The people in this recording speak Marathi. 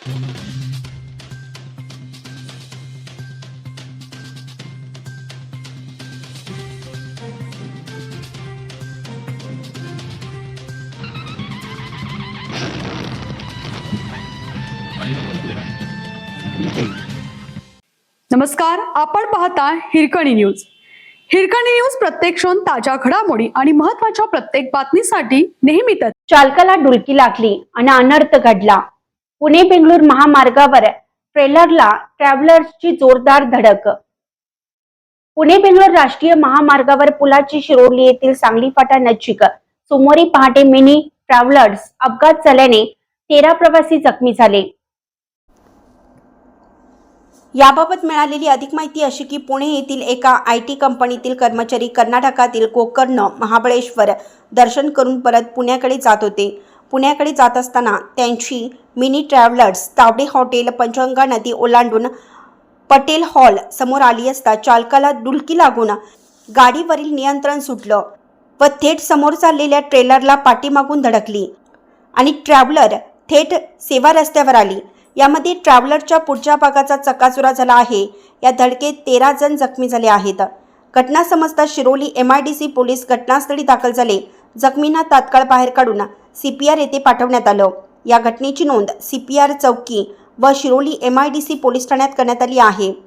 नमस्कार, आपण पाहता हिरकणी न्यूज. हिरकणी न्यूज प्रत्येक क्षण ताज्या घडामोडी आणि महत्त्वाच्या प्रत्येक बातमीसाठी नेहमीच. चालकाला डुलकी लागली आणि अनर्थ घडला. पुणे बेंगळूर महामार्गावर ट्रेलरला ट्रॅव्हलर्सची जोरदार धडक. पुणे बेंगळूर राष्ट्रीय महामार्गावर पुलाची शिरोली येथील सांगली फाटा नजीक सोमवारी पहाटे मिनी ट्रॅव्हलर्स अपघात झाल्याने 13 प्रवासी जखमी झाले. याबाबत मिळालेली अधिक माहिती अशी की पुणे येथील एका IT कंपनीतील कर्मचारी कर्नाटकातील गोकर्ण महाबळेश्वर दर्शन करून परत पुण्याकडे जात होते. पुण्याकडे जात असताना त्यांची mini travellers Tawde hotel Panchganga नदी ओलांडून पटेल हॉल समोर आली असता चालकाला डुलकी लागून गाडीवरील नियंत्रण सुटलं व थेट समोर चाललेल्या ट्रेलरला पाठीमागून धडकली आणि ट्रॅव्हलर थेट सेवा रस्त्यावर आली. यामध्ये ट्रॅव्हलरच्या पुढच्या भागाचा चक्काचूर झाला आहे. या धडकेत 13 जण जखमी झाले आहेत. घटना समजता शिरोली MIDC पोलीस घटनास्थळी दाखल झाले. जखमींना तात्काळ बाहेर काढून CPR येथे पाठवण्यात आलं. या घटनेची नोंद CPR चौकी व शिरोली MIDC पोलीस ठाण्यात करण्यात आली आहे.